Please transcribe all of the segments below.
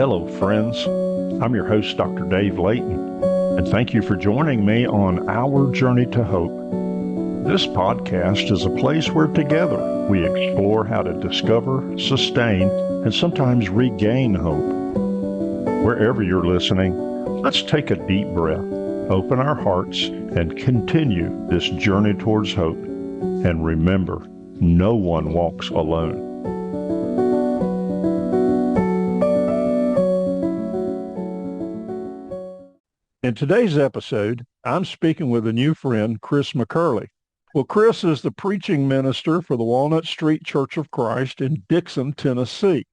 Hello, friends. I'm your host, Dr. Dave Layton, and thank you for joining me on Our Journey to Hope. This podcast is a place where together we explore how to discover, sustain, and sometimes regain hope. Wherever you're listening, let's take a deep breath, open our hearts, and continue this journey towards hope. And remember, no one walks alone. In today's episode, I'm speaking with a new friend, Chris McCurley. Well, Chris is the preaching minister for the Walnut Street Church of Christ in Dixon, Tennessee.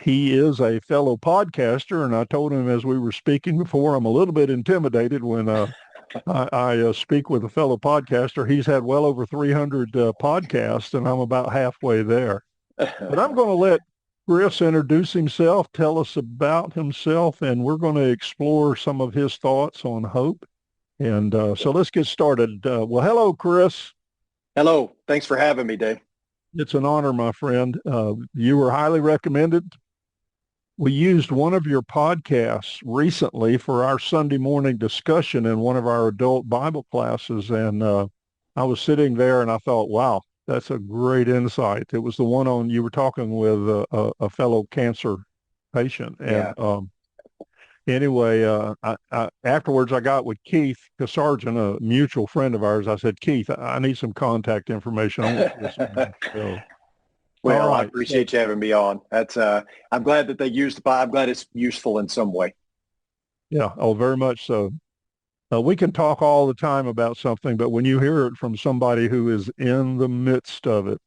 He is a fellow podcaster, and I told him as we were speaking before, I'm a little bit intimidated when I speak with a fellow podcaster. He's had well over 300 podcasts, and I'm about halfway there. But I'm going to let Chris introduce himself, tell us about himself, and we're going to explore some of his thoughts on hope. And so let's get started. Well, hello, Chris. Hello. Thanks for having me, Dave. It's an honor, my friend. You were highly recommended. We used one of your podcasts recently for our Sunday morning discussion in one of our adult Bible classes, and I was sitting there and I thought, wow, that's a great insight. It was the one on, you were talking with a fellow cancer patient. And anyway, afterwards I got with Keith Sargent, a mutual friend of ours. I said, Keith, I need some contact information. Well, right. I appreciate you having me on. That's I'm glad that they used I'm glad it's useful in some way. Yeah. Oh, very much so. We can talk all the time about something, but when you hear it from somebody who is in the midst of it,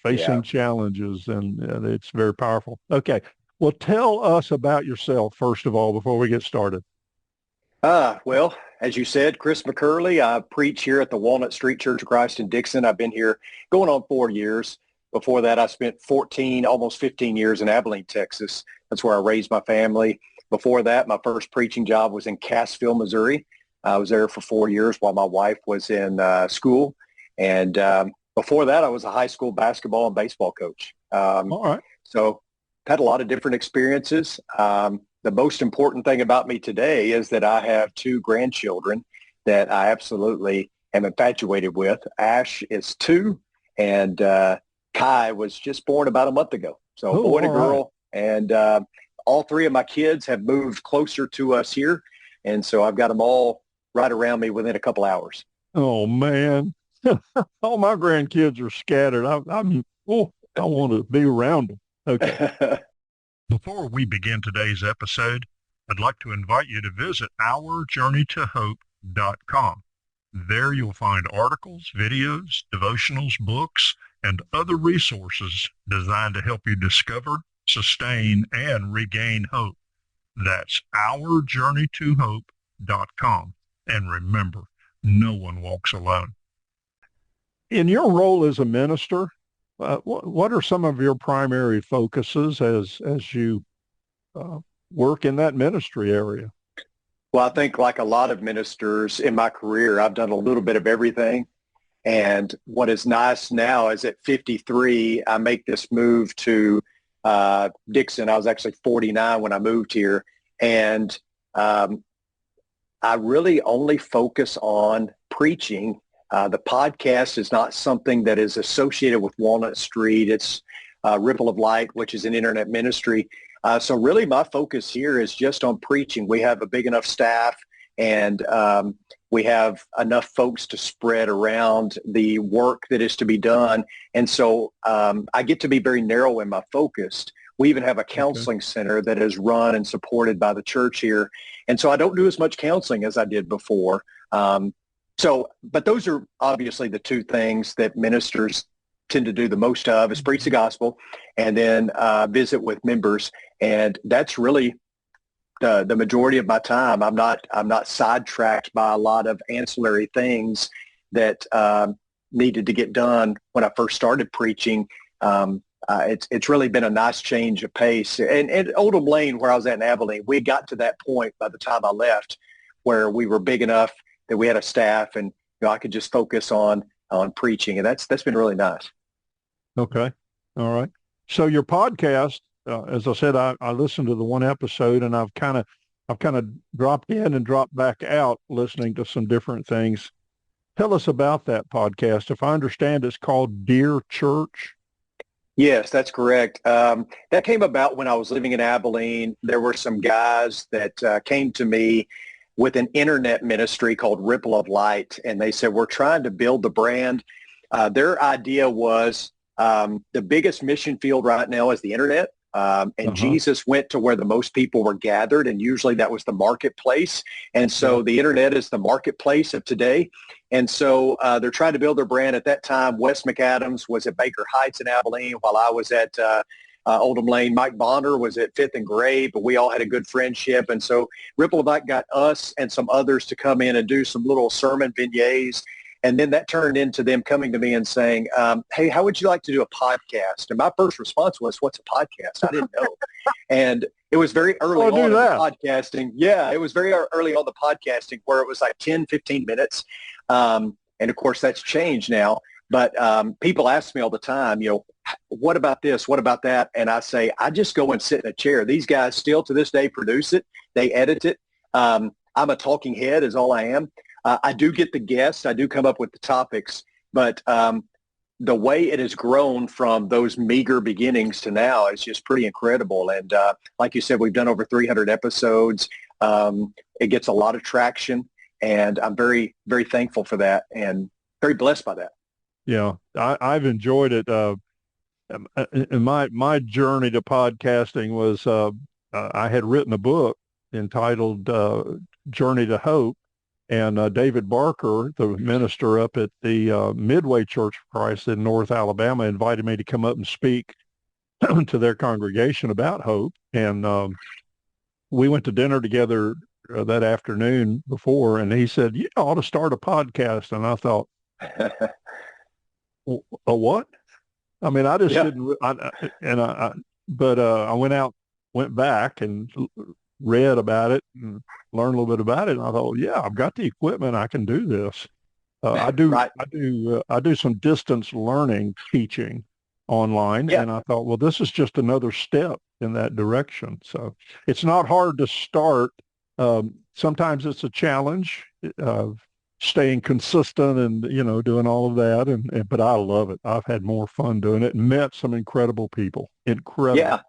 facing challenges, and it's very powerful. Okay. Well, tell us about yourself, first of all, before we get started. Well, as you said, Chris McCurley. I preach here at the Walnut Street Church of Christ in Dixon. I've been here going on 4 years. Before that, I spent 14, almost 15 years in Abilene, Texas. That's where I raised my family. Before that, my first preaching job was in Cassville, Missouri. I was there for 4 years while my wife was in school. And before that, I was a high school basketball and baseball coach. All right. So had a lot of different experiences. The most important thing about me today is that I have 2 grandchildren that I absolutely am infatuated with. Ash is 2, and Kai was just born about a month ago. So a boy and a girl. Right. And all 3 of my kids have moved closer to us here. And so I've got them all right around me within a couple hours. Oh, man. All my grandkids are scattered. I want to be around them. Okay. Before we begin today's episode, I'd like to invite you to visit ourjourneytohope.com. There you'll find articles, videos, devotionals, books, and other resources designed to help you discover, sustain, and regain hope. That's ourjourneytohope.com. And remember, no one walks alone. In your role as a minister, what are some of your primary focuses as you work in that ministry area? Well, I think like a lot of ministers in my career, I've done a little bit of everything. And what is nice now is at 53, I make this move to Dixon. I was actually 49 when I moved here. And I really only focus on preaching. The podcast is not something that is associated with Walnut Street. It's Ripple of Light, which is an internet ministry. So really my focus here is just on preaching. We have a big enough staff, and we have enough folks to spread around the work that is to be done. And so I get to be very narrow in my focus. We even have a counseling center that is run and supported by the church here. And so I don't do as much counseling as I did before. But those are obviously the 2 things that ministers tend to do the most of, is preach the gospel and then visit with members. And that's really the majority of my time. I'm not sidetracked by a lot of ancillary things that needed to get done when I first started preaching. It's really been a nice change of pace. And Oldham Lane, where I was at in Abilene, we got to that point by the time I left where we were big enough that we had a staff, and I could just focus on preaching, and that's been really nice. Okay. All right. So your podcast as I said, I listened to the one episode, and I've kind of dropped in and dropped back out listening to some different things. Tell us about that podcast. If I understand, it's called Dear Church. Yes, that's correct. That came about when I was living in Abilene. There were some guys that came to me with an internet ministry called Ripple of Light, and they said, we're trying to build the brand. Their idea was the biggest mission field right now is the internet. And Jesus went to where the most people were gathered, and usually that was the marketplace. And so the internet is the marketplace of today. And so they're trying to build their brand. At that time, Wes McAdams was at Baker Heights in Abilene while I was at Oldham Lane. Mike Bonner was at 5th and Gray, but we all had a good friendship. And so Ripple of Light got us and some others to come in and do some little sermon vignettes. And then that turned into them coming to me and saying, hey, how would you like to do a podcast? And my first response was, what's a podcast? I didn't know. And it was very early on in the podcasting. Yeah, it was very early on the podcasting where it was like 10, 15 minutes. And of course, that's changed now. But people ask me all the time, what about this? What about that? And I say, I just go and sit in a chair. These guys still to this day produce it. They edit it. I'm a talking head is all I am. I do get the guests. I do come up with the topics. But the way it has grown from those meager beginnings to now is just pretty incredible. And like you said, we've done over 300 episodes. It gets a lot of traction. And I'm very, very thankful for that and very blessed by that. Yeah, I've enjoyed it. And my journey to podcasting was I had written a book entitled Journey to Hope. And David Barker, the minister up at the Midway Church of Christ in North Alabama, invited me to come up and speak to their congregation about hope. And we went to dinner together that afternoon before, and he said, you ought to start a podcast. And I thought, a what? I mean, I just didn't. But I went back and read about it and learned a little bit about it. And I thought, yeah, I've got the equipment. I can do this. I do some distance learning teaching online. Yeah. And I thought, well, this is just another step in that direction. So it's not hard to start. Sometimes it's a challenge of staying consistent and, doing all of that. But I love it. I've had more fun doing it and met some incredible people. Incredible. Yeah.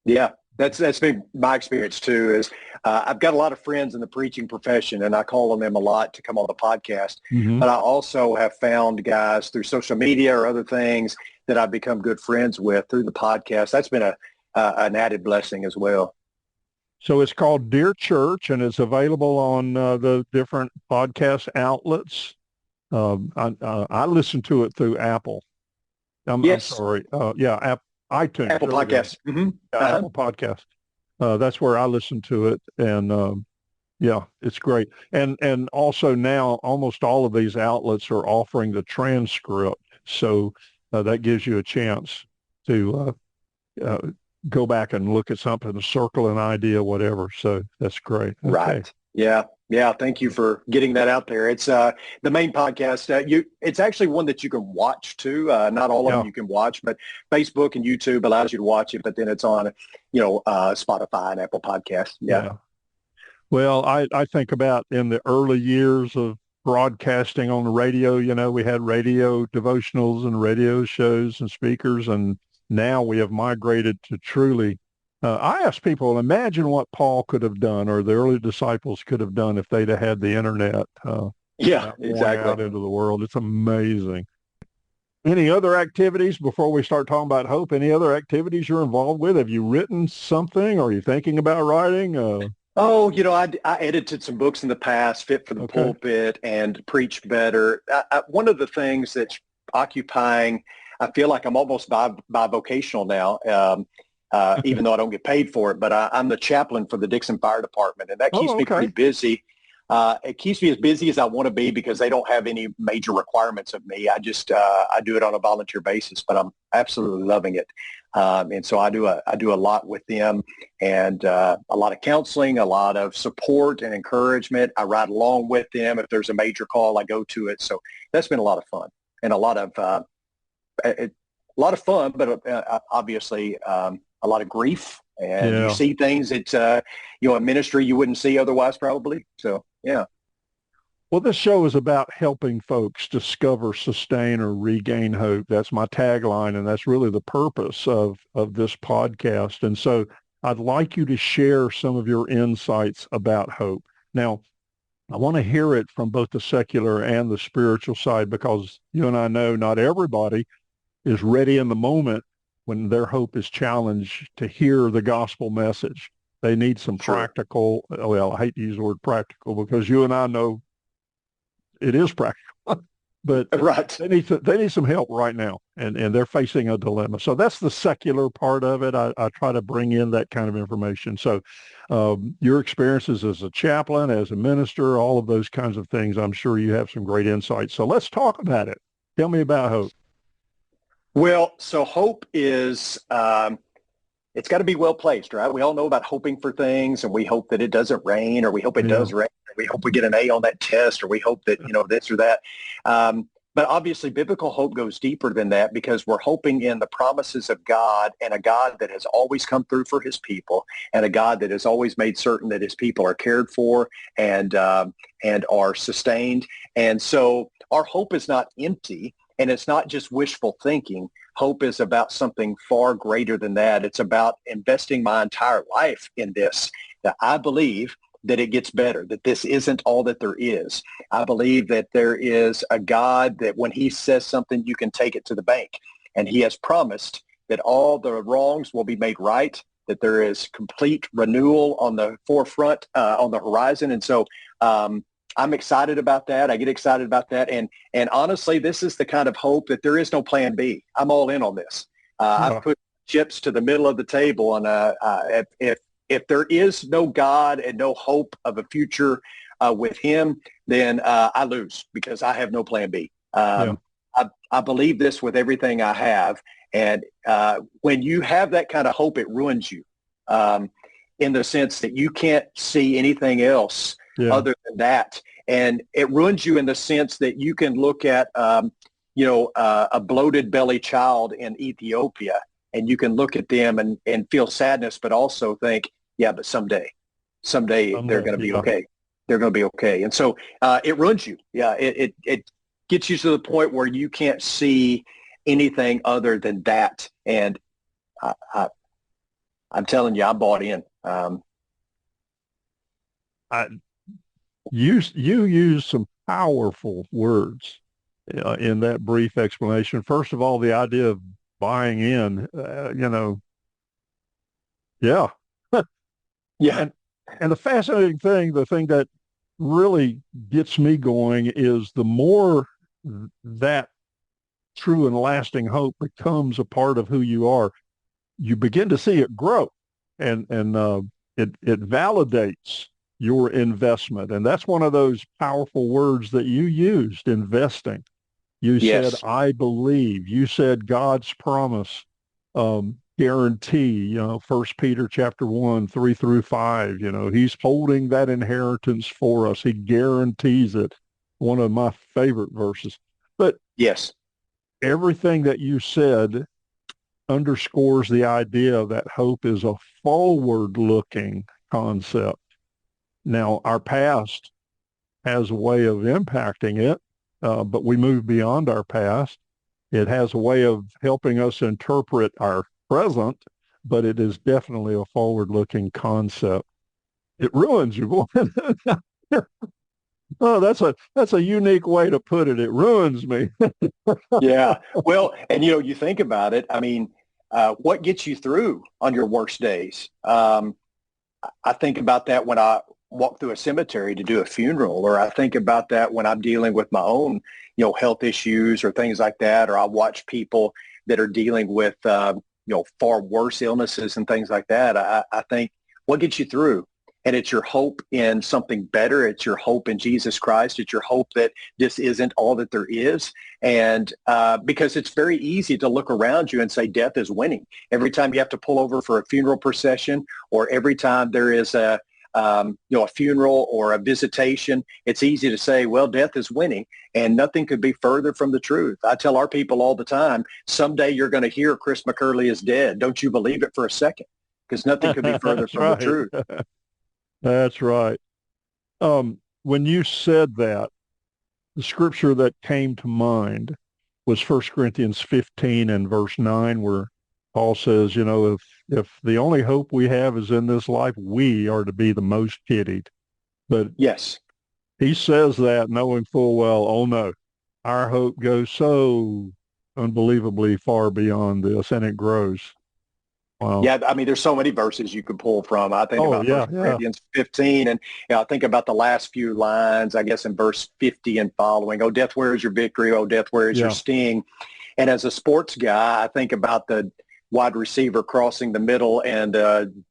Yeah. That's been my experience too. Is I've got a lot of friends in the preaching profession, and I call on them a lot to come on the podcast. Mm-hmm. But I also have found guys through social media or other things that I've become good friends with through the podcast. That's been an added blessing as well. So it's called Dear Church, and it's available on the different podcast outlets. I listen to it through Apple. I'm sorry. iTunes. Apple Podcasts. Mm-hmm. Apple Podcast. That's where I listen to it. And it's great. And also now almost all of these outlets are offering the transcript. So that gives you a chance to go back and look at something, circle an idea, whatever. So that's great. Okay. Right. Yeah. Yeah. Thank you for getting that out there. It's the main podcast. It's actually one that you can watch too. Not all of them you can watch, but Facebook and YouTube allows you to watch it. But then it's on, Spotify and Apple Podcasts. Yeah. Well, I think about in the early years of broadcasting on the radio, we had radio devotionals and radio shows and speakers, and now we have migrated to truly I ask people, imagine what Paul could have done or the early disciples could have done if they'd have had the internet exactly out into the world. It's amazing. Any other activities before we start talking about hope? Any other activities you're involved with? Have you written something? Or are you thinking about writing? I edited some books in the past, Fit for the Pulpit and Preach Better. One of the things that's occupying, I feel like I'm almost bivocational now. Even though I don't get paid for it, but I'm the chaplain for the Dixon Fire Department, and that keeps me pretty busy. It keeps me as busy as I want to be because they don't have any major requirements of me. I just I do it on a volunteer basis, but I'm absolutely loving it. And so I do a lot with them, and a lot of counseling, a lot of support and encouragement. I ride along with them. If there's a major call, I go to it. So that's been a lot of fun and a lot of fun, but obviously a lot of grief, and you Yeah. see things that, in ministry you wouldn't see otherwise probably. So, yeah. Well, this show is about helping folks discover, sustain, or regain hope. That's my tagline, and that's really the purpose of this podcast. And so I'd like you to share some of your insights about hope. Now, I want to hear it from both the secular and the spiritual side, because you and I know not everybody is ready in the moment when their hope is challenged to hear the gospel message. They need some Sure. practical, well, I hate to use the word practical because you and I know it is practical, but Right. they need some help right now, and they're facing a dilemma. So that's the secular part of it. I try to bring in that kind of information. So your experiences as a chaplain, as a minister, all of those kinds of things, I'm sure you have some great insights. So let's talk about it. Tell me about hope. Well, so hope is, it's got to be well placed, right? We all know about hoping for things, and we hope that it doesn't rain, or we hope it does rain, or we hope we get an A on that test, or we hope that, this or that. But obviously biblical hope goes deeper than that, because we're hoping in the promises of God, and a God that has always come through for his people, and a God that has always made certain that his people are cared for and are sustained. And so our hope is not empty, and it's not just wishful thinking. Hope is about something far greater than that. It's about investing my entire life in this, that I believe that it gets better, that this isn't all that there is. I believe that there is a God that when he says something, you can take it to the bank. And he has promised that all the wrongs will be made right, that there is complete renewal on the forefront, on the horizon. And so I'm excited about that. I get excited about that. And honestly, this is the kind of hope that there is no plan B. I'm all in on this. I've put chips to the middle of the table. And if there is no God and no hope of a future with him, then I lose, because I have no plan B. I believe this with everything I have. And when you have that kind of hope, it ruins you in the sense that you can't see anything else other than that. And it ruins you in the sense that you can look at, a bloated belly child in Ethiopia, and you can look at them and feel sadness, but also think, yeah, but someday they're going to be okay. They're going to be okay. And so it ruins you. Yeah, it gets you to the point where you can't see anything other than that. And I'm telling you, I bought in. You use some powerful words in that brief explanation. First of all, the idea of buying in, yeah. Yeah. And the fascinating thing, the thing that really gets me going, is the more that true and lasting hope becomes a part of who you are, you begin to see it grow, and it validates your investment. And that's one of those powerful words that you used, investing. You said, I believe. You said God's promise, guarantee, 1 Peter chapter 1, 3 through 5, he's holding that inheritance for us. He guarantees it. One of my favorite verses. But yes, everything that you said underscores the idea that hope is a forward-looking concept. Now, our past has a way of impacting it, but we move beyond our past. It has a way of helping us interpret our present, but it is definitely a forward-looking concept. It ruins you. Oh, that's a unique way to put it. It ruins me. Yeah. Well, and you think about it. I mean, what gets you through on your worst days? I think about that when I walk through a cemetery to do a funeral, or I think about that when I'm dealing with my own, health issues or things like that, or I watch people that are dealing with, far worse illnesses and things like that. I think, what gets you through? And it's your hope in something better. It's your hope in Jesus Christ. It's your hope that this isn't all that there is. And because it's very easy to look around you and say death is winning. Every time you have to pull over for a funeral procession, or every time there is a a funeral or a visitation, it's easy to say, well, death is winning, and nothing could be further from the truth. I tell our people all the time, someday you're going to hear Chris McCurley is dead. Don't you believe it for a second? Because nothing could be further That's from the right. truth. That's right. When you said that, the scripture that came to mind was 1 Corinthians 15 and verse 9, where Paul says, if the only hope we have is in this life, we are to be the most pitied. But Yes. he says that knowing full well, oh no, our hope goes so unbelievably far beyond this, and it grows. Wow. Yeah, I mean, there's so many verses you could pull from. I think Oh, about yeah, First yeah. Corinthians 15, and I think about the last few lines, I guess in verse 50 and following. Oh, death, where is your victory? Oh, death, where is your Yeah. sting? And as a sports guy, I think about the wide receiver crossing the middle and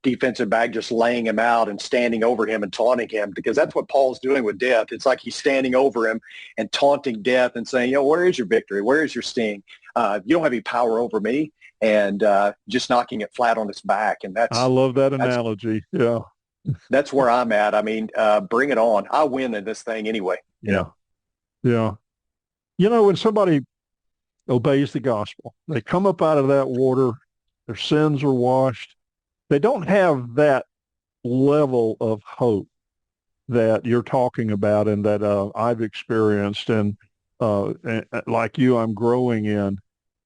defensive back just laying him out and standing over him and taunting him, because that's what Paul's doing with death. It's like he's standing over him and taunting death and saying, where is your victory? Where is your sting? You don't have any power over me. And just knocking it flat on its back. And I love that analogy. Yeah. that's where I'm at. I mean, bring it on. I win in this thing anyway. Yeah. Yeah. When somebody obeys the gospel, they come up out of that water, their sins are washed. They don't have that level of hope that you're talking about and that I've experienced, and like you, I'm growing in.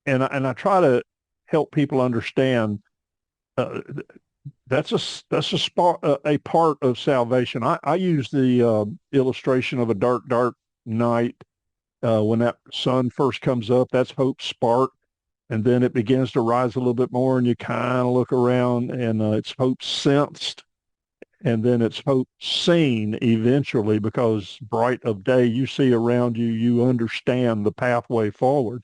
And I try to help people understand that's a part of salvation. I use the illustration of a dark night. When that sun first comes up, that's hope's spark. And then it begins to rise a little bit more, and you kind of look around, and it's hope sensed. And then it's hope seen eventually, because bright of day you see around you, you understand the pathway forward.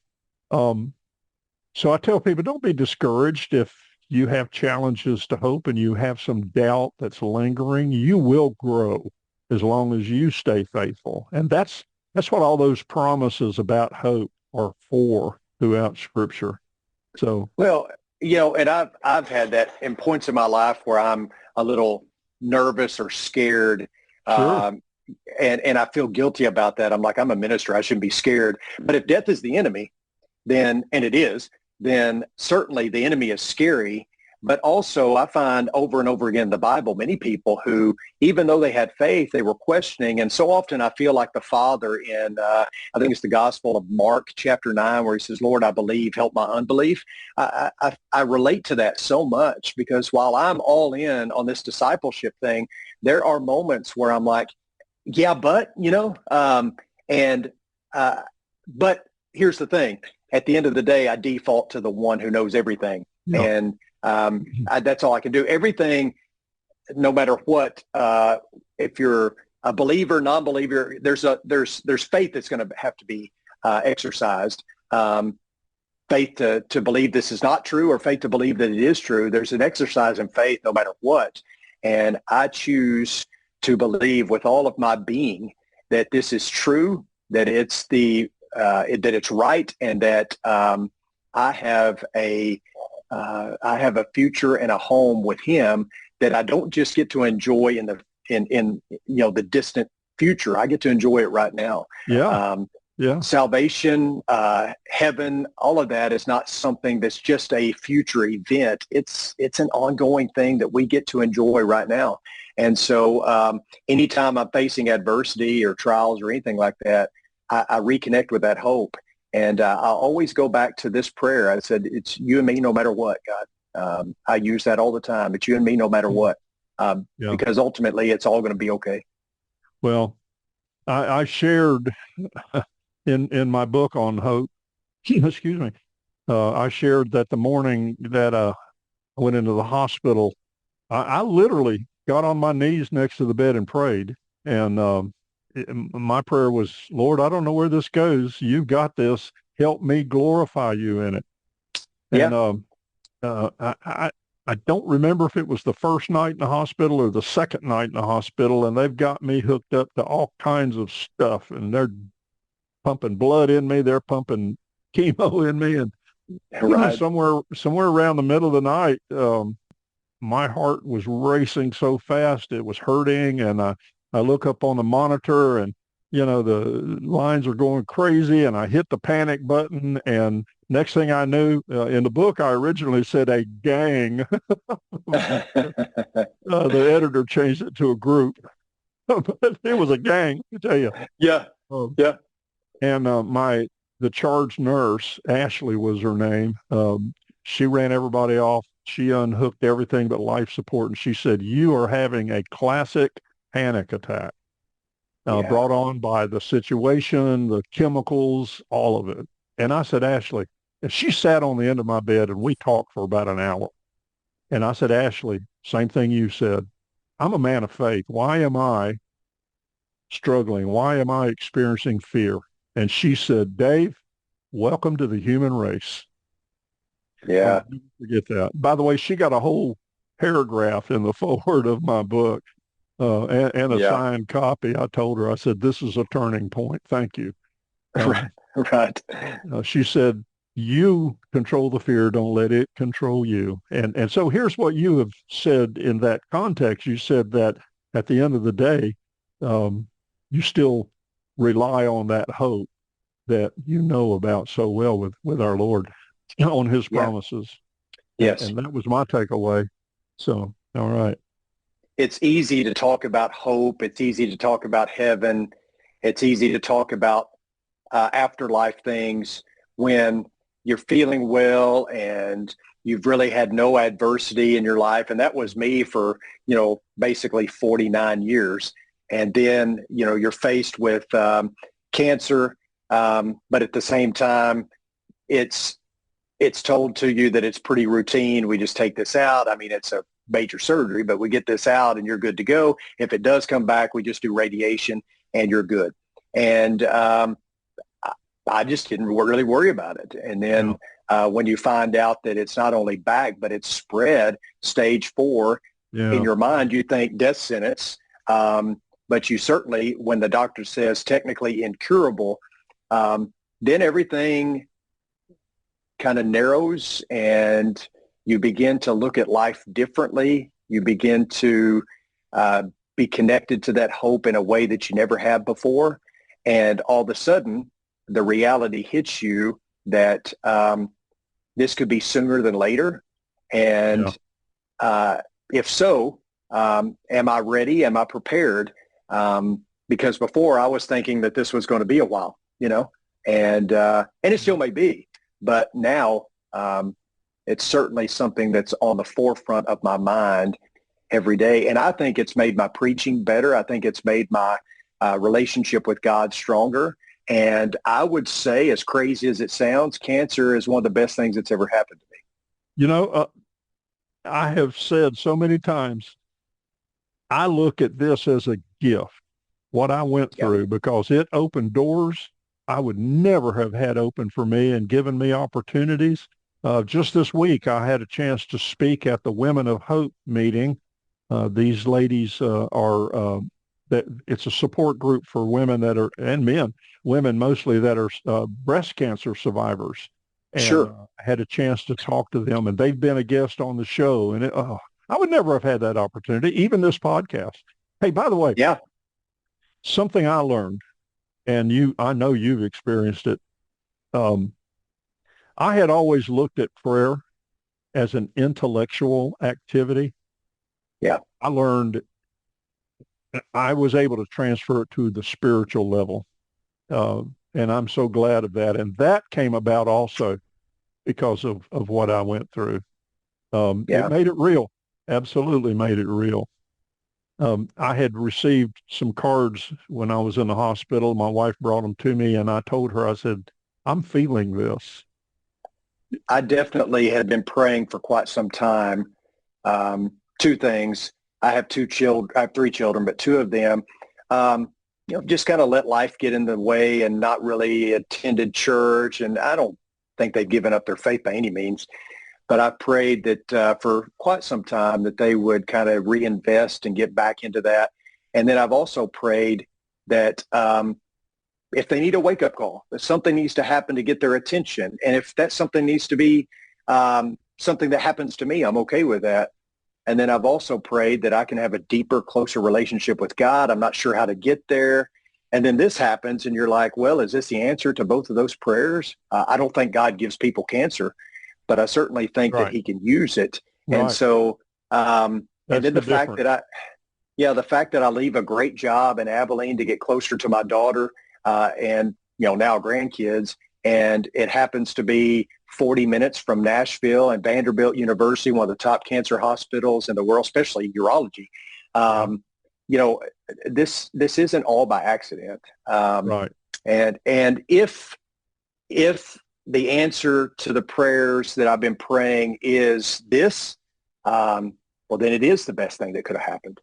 So I tell people, don't be discouraged if you have challenges to hope and you have some doubt that's lingering. You will grow as long as you stay faithful. And that's what all those promises about hope are for throughout Scripture. So, Well, and I've had that in points in my life where I'm a little nervous or scared. sure. And I feel guilty about that. I'm like, I'm a minister. I shouldn't be scared. But if death is the enemy, then, and it is, then certainly the enemy is scary. But also I find over and over again in the Bible, many people who, even though they had faith, they were questioning. And so often I feel like the Father in, I think it's the Gospel of Mark chapter 9, where he says, Lord, I believe, help my unbelief. I relate to that so much, because while I'm all in on this discipleship thing, there are moments where I'm like, yeah, but, but here's the thing. At the end of the day, I default to the one who knows everything. Yeah. And that's all I can do. Everything, no matter what, if you're a believer, non-believer, there's faith that's going to have to be exercised. Faith to believe this is not true, or faith to believe that it is true. There's an exercise in faith no matter what. And I choose to believe with all of my being that this is true, that it's that it's right, and that I have a future and a home with Him that I don't just get to enjoy in the distant future. I get to enjoy it right now. Yeah. Yeah. Salvation, heaven, all of that is not something that's just a future event. It's an ongoing thing that we get to enjoy right now. And so anytime I'm facing adversity or trials or anything like that, I reconnect with that hope. And I always go back to this prayer. I said, it's you and me no matter what, God. I use that all the time. It's you and me no matter what, because ultimately it's all going to be okay. Well, I shared in my book on hope, excuse me, I shared that the morning that I went into the hospital, I literally got on my knees next to the bed and prayed. And my prayer was, Lord, I don't know where this goes. You've got this. Help me glorify you in it. And I don't remember if it was the first night in the hospital or the second night in the hospital, and they've got me hooked up to all kinds of stuff, and they're pumping blood in me. They're pumping chemo in me. And Right. somewhere around the middle of the night, my heart was racing so fast. It was hurting. And I look up on the monitor and, the lines are going crazy. And I hit the panic button. And next thing I knew, in the book, I originally said a gang. The editor changed it to a group. But it was a gang, I tell you. Yeah. Um, Yeah. and the charge nurse, Ashley was her name. She ran everybody off. She unhooked everything but life support, and she said, "You are having a classic panic attack, Yeah. brought on by the situation, the chemicals, all of it." And I said, "Ashley," and she sat on the end of my bed, and we talked for about an hour. And I said, "Ashley, same thing you said. I'm a man of faith. Why am I struggling? Why am I experiencing fear?" And she said, "Dave, welcome to the human race." I'll Yeah. never forget that. By the way, she got a whole paragraph in the foreword of my book, and a Yeah. signed copy. I told her, I said, "This is a turning point. Thank you." Right. Um, Right. she said, "You control the fear. Don't let it control you." And so here's what you have said in that context. You said that at the end of the day, um, you still rely on that hope that you know about so well with our Lord, on his Yeah. promises. Yes. And that was my takeaway. So, all right. It's easy to talk about hope. It's easy to talk about heaven. It's easy to talk about afterlife things when you're feeling well and you've really had no adversity in your life. And that was me for, basically 49 years. And then, you're faced with cancer. But at the same time, it's told to you that it's pretty routine. We just take this out. I mean, it's a major surgery, but we get this out and you're good to go. If it does come back, we just do radiation and you're good. And I just didn't really worry about it. And Yeah. then when you find out that it's not only back, but it's spread stage 4, in Yeah. your mind, you think death sentence. But you certainly, when the doctor says technically incurable, then everything kind of narrows and you begin to look at life differently. You begin to be connected to that hope in a way that you never have before. And all of a sudden, the reality hits you that this could be sooner than later. Yeah. And if so, am I ready? Am I prepared? Because before I was thinking that this was going to be a while, and it still may be. But now it's certainly something that's on the forefront of my mind every day. And I think it's made my preaching better. I think it's made my relationship with God stronger. And I would say, as crazy as it sounds, cancer is one of the best things that's ever happened to me. You know, I have said so many times, I look at this as a gift, what I went Yeah, through, because it opened doors I would never have had open for me and given me opportunities. Just this week, I had a chance to speak at the Women of Hope meeting. These ladies are that it's a support group for women that are, and men, women mostly, that are breast cancer survivors. And sure. I had a chance to talk to them, and they've been a guest on the show. And I would never have had that opportunity, even this podcast. Hey, by the way, Yeah, something I learned, and I know you've experienced it. Um, I had always looked at prayer as an intellectual activity. yeah, I learned I was able to transfer it to the spiritual level. Uh, and I'm so glad of that. And that came about also because of what I went through. It yeah. made it real. Absolutely made it real. I had received some cards when I was in the hospital. My wife brought them to me, and I told her, I said, "I'm feeling this." I definitely had been praying for quite some time. Two things. I have 2 children. I have 3 children, but 2 of them, just kind of let life get in the way and not really attended church. And I don't think they've given up their faith by any means. But I prayed that for quite some time that they would kind of reinvest and get back into that. And then I've also prayed that if they need a wake-up call, that something needs to happen to get their attention. And if that something needs to be something that happens to me, I'm okay with that. And then I've also prayed that I can have a deeper, closer relationship with God. I'm not sure how to get there. And then this happens and you're like, well, is this the answer to both of those prayers? I don't think God gives people cancer, but I certainly think that Right. he can use it. And Right. so, and That's then the the fact difference. that the fact that I leave a great job in Abilene to get closer to my daughter and, now grandkids, and it happens to be 40 minutes from Nashville and Vanderbilt University, one of the top cancer hospitals in the world, especially urology. Yeah. You know, this isn't all by accident. Right. And if the answer to the prayers that I've been praying is this, well, then it is the best thing that could have happened.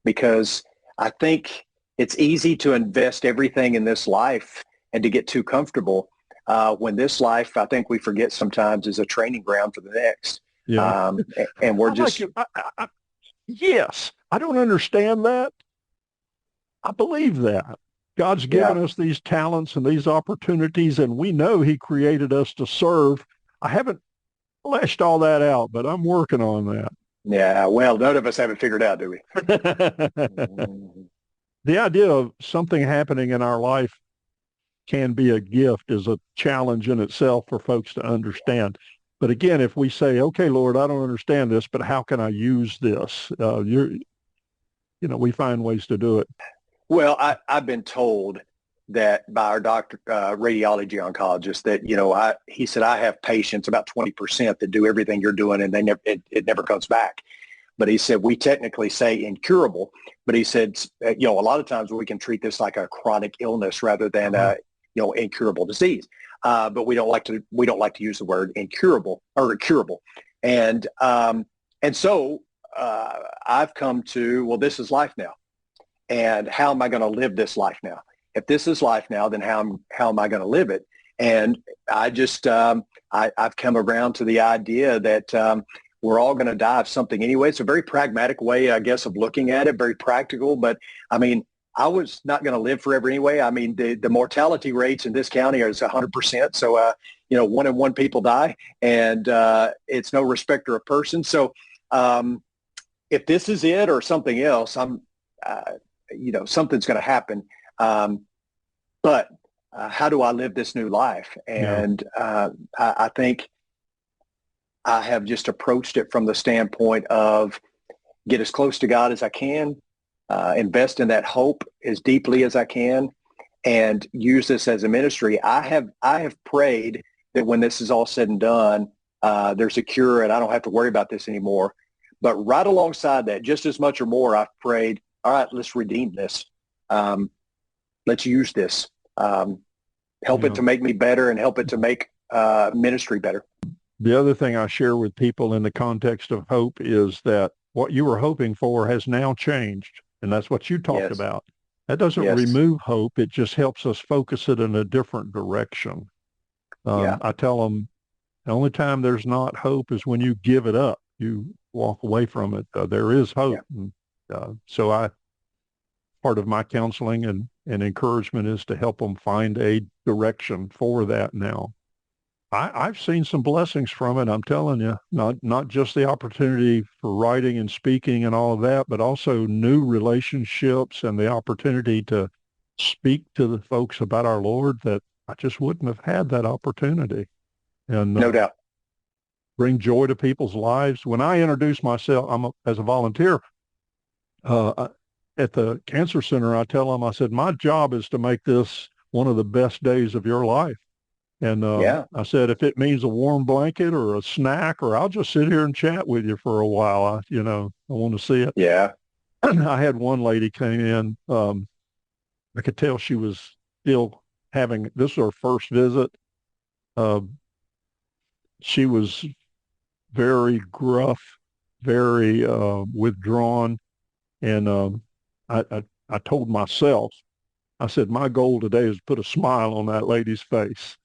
Because I think it's easy to invest everything in this life and to get too comfortable when this life, I think we forget sometimes, is a training ground for the next. Yeah. And we're I like just, it. Yes. I don't understand that. I believe that. God's yeah, given us these talents and these opportunities, and we know he created us to serve. I haven't fleshed all that out, but I'm working on yeah. Well, none of us have it figured out, do we? that. Mhm. The idea of something happening in our life can be a gift is a challenge in itself for folks to understand. But again, if we say, okay, Lord, I don't understand this, but how can I use this? We find ways to do it. Well, I've been told that by our doctor, radiology oncologist, that he said I have patients about 20% that do everything you're doing, and it never comes back. But he said we technically say incurable, but he said a lot of times we can treat this like a chronic illness rather than Uh-huh. a incurable disease. But we don't like to use the word incurable or curable, and so I've come to, well, this is life now. And how am I going to live this life now? If this is life now, then how am I going to live it? And I just I've come around to the idea that we're all going to die of something anyway. It's a very pragmatic way, I guess, of looking at it, very practical. But I mean, I was not going to live forever anyway. I mean, the mortality rates in this county are 100%. So 1 in 1 people die, and it's no respecter of person. So if this is it or something else, something's going to happen. But how do I live this new life? Yeah. And I think I have just approached it from the standpoint of get as close to God as I can, invest in that hope as deeply as I can, and use this as a ministry. I have prayed that when this is all said and done, there's a cure and I don't have to worry about this anymore. But right alongside that, just as much or more, I've prayed, all right, let's redeem this. Let's use this. Help it Yeah. to make me better and help it to make ministry better. The other thing I share with people in the context of hope is that what you were hoping for has now changed. And that's what you talked Yes. about. That doesn't Yes. remove hope. It just helps us focus it in a different direction. Yeah. I tell them the only time there's not hope is when you give it up. You walk away from it. There is hope. Yeah. And, part of my counseling and encouragement is to help them find a direction for that now. I've seen some blessings from it. I'm telling you, not just the opportunity for writing and speaking and all of that, but also new relationships and the opportunity to speak to the folks about our Lord that I just wouldn't have had that opportunity. And No doubt. bring joy to people's lives. When I introduce myself, as a volunteer at the cancer center, I tell them, I said, my job is to make this one of the best days of your life. And Yeah. I said, if it means a warm blanket or a snack, or I'll just sit here and chat with you for a while, I want to see it. Yeah. I had one lady came in. I could tell she was still this was her first visit. She was very gruff, very withdrawn. And I told myself, I said, my goal today is to put a smile on that lady's face.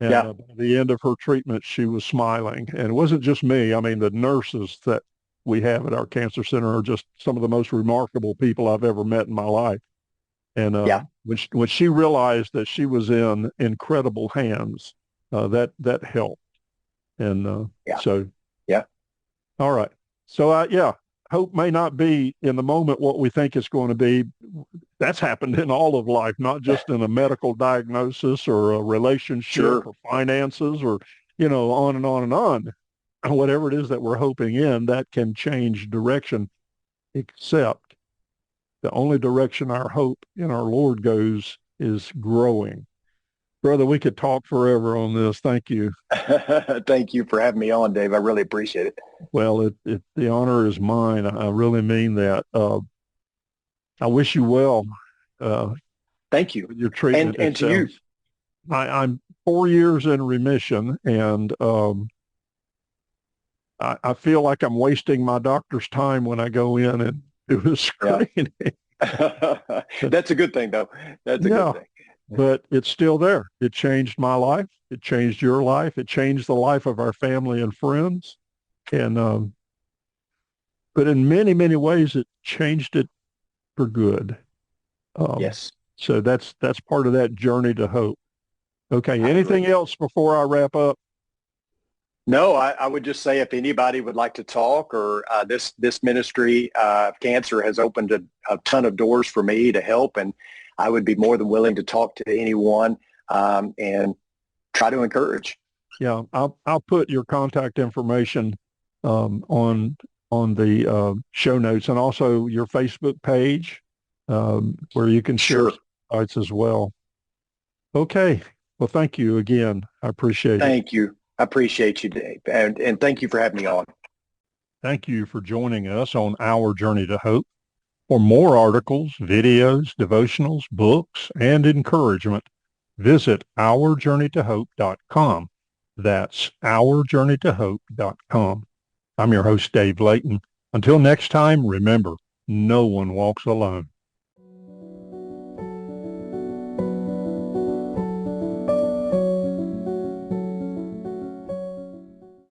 And Yeah. by the end of her treatment, she was smiling. And it wasn't just me. I mean, the nurses that we have at our cancer center are just some of the most remarkable people I've ever met in my life. And Yeah. when she realized that she was in incredible hands, that helped. And Yeah. so, Yeah. all right. yeah, hope may not be in the moment what we think it's going to be. That's happened in all of life, not just in a medical diagnosis or a relationship Sure. or finances or, on and on and on. Whatever it is that we're hoping in, that can change direction, except the only direction our hope in our Lord goes is growing. Brother, we could talk forever on this. Thank you. Thank you for having me on, Dave. I really appreciate it. Well, the honor is mine. I really mean that. I wish you well Thank you. with your treatment. And to you. I'm 4 years in remission, and I feel like I'm wasting my doctor's time when I go in and do a screening. Yeah. That's a good thing, though. That's a good thing. But it's still there. It changed my life. It changed your life. It changed the life of our family and friends. And but in many, many ways, it changed it for good. Yes. So that's part of that journey to hope. Okay. Anything else before I wrap up? No, I would just say if anybody would like to talk, or this ministry of cancer has opened a ton of doors for me to help, and I would be more than willing to talk to anyone and try to encourage. Yeah, I'll put your contact information on the show notes, and also your Facebook page where you can share sites as well. Okay. Well, thank you again. I appreciate it. Thank you. I appreciate you, Dave. And thank you for having me on. Thank you for joining us on Our Journey to Hope. For more articles, videos, devotionals, books, and encouragement, visit ourjourneytohope.com. That's ourjourneytohope.com. I'm your host, Dave Layton. Until next time, remember, no one walks alone.